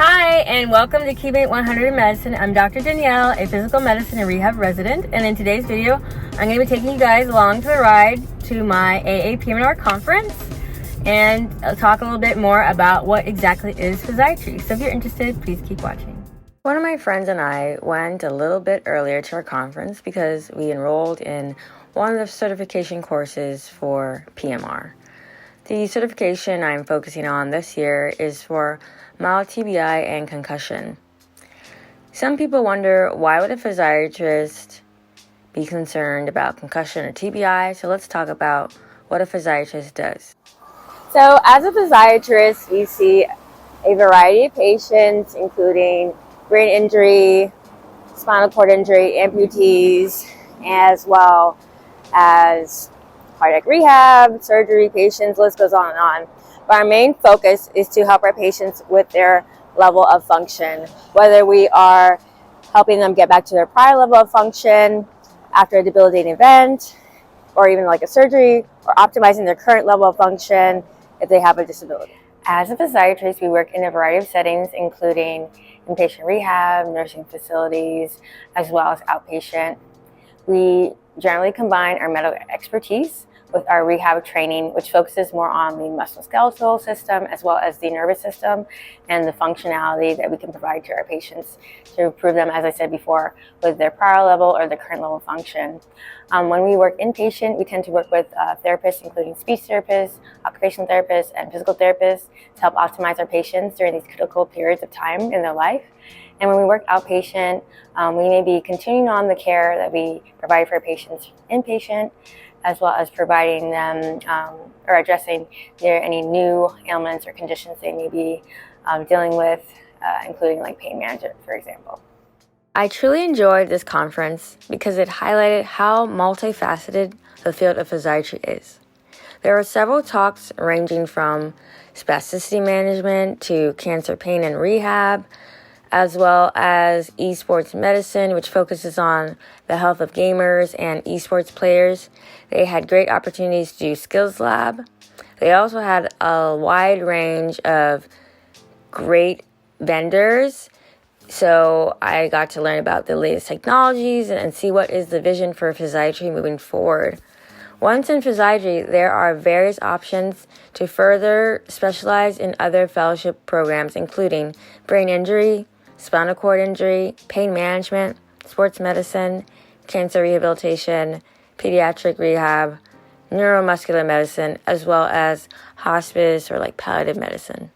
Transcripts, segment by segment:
Hi, and welcome to Keybait 100 in Medicine. I'm Dr. Danielle, a physical medicine and rehab resident, and in today's video, I'm going to be taking you guys along for the ride to my AAPMR conference and I'll talk a little bit more about what exactly is Physiatry. So if you're interested, please keep watching. One of my friends and I went a little bit earlier to our conference because we enrolled in one of the certification courses for PM&R. The certification I'm focusing on this year is for mild TBI and concussion. Some people wonder, why would a physiatrist be concerned about concussion or TBI? So let's talk about what a physiatrist does. So as a physiatrist, we see a variety of patients, including brain injury, spinal cord injury, amputees, as well as cardiac rehab, surgery patients, list goes on and on. But our main focus is to help our patients with their level of function, whether we are helping them get back to their prior level of function after a debilitating event, or even like a surgery, or optimizing their current level of function if they have a disability. As a physiatrist, we work in a variety of settings, including inpatient rehab, nursing facilities, as well as outpatient. We generally combine our medical expertise with our rehab training, which focuses more on the musculoskeletal system as well as the nervous system and the functionality that we can provide to our patients to improve them, as I said before, with their prior level or their current level of function. When we work inpatient, we tend to work with therapists, including speech therapists, occupational therapists, and physical therapists to help optimize our patients during these critical periods of time in their life. And when we work outpatient, we may be continuing on the care that we provide for our patients inpatient, as well as providing them or addressing any new ailments or conditions they may be dealing with, including like pain management, for example. I truly enjoyed this conference because it highlighted how multifaceted the field of physiatry is. There were several talks ranging from spasticity management to cancer pain and rehab, as well as esports medicine, which focuses on the health of gamers and esports players. They had great opportunities to do skills lab. They also had a wide range of great vendors. So I got to learn about the latest technologies and see what is the vision for physiatry moving forward. Once in physiatry, there are various options to further specialize in other fellowship programs, including brain injury, spinal cord injury, pain management, sports medicine, cancer rehabilitation, pediatric rehab, neuromuscular medicine, as well as hospice or like palliative medicine.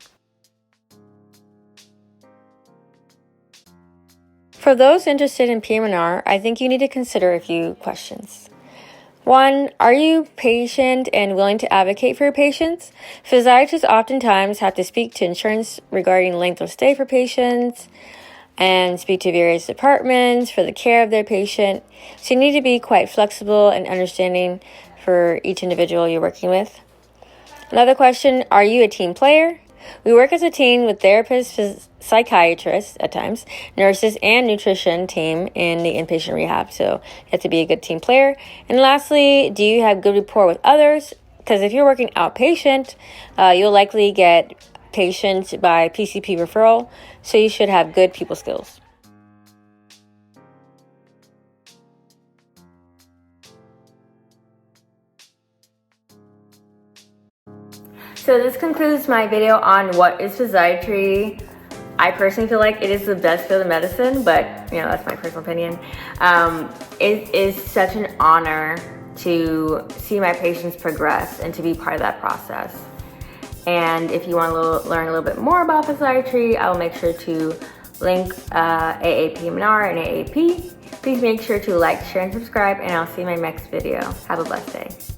For those interested in PM&R, I think you need to consider a few questions. 1, are you patient and willing to advocate for your patients? Physiatrists oftentimes have to speak to insurance regarding length of stay for patients and speak to various departments for the care of their patient. So you need to be quite flexible and understanding for each individual you're working with. Another question, are you a team player? We work as a team with therapists, psychiatrists at times, nurses, and nutrition team in the inpatient rehab. So you have to be a good team player. And lastly, do you have good rapport with others? Because if you're working outpatient, you'll likely get patients by PCP referral. So you should have good people skills. So this concludes my video on what is physiatry. I personally feel like it is the best field of medicine, but that's my personal opinion. It is such an honor to see my patients progress and to be part of that process. And if you want to learn a little bit more about physiatry, I will make sure to link AAPMR and AAP. Please make sure to like, share, and subscribe, and I'll see you in my next video. Have a blessed day.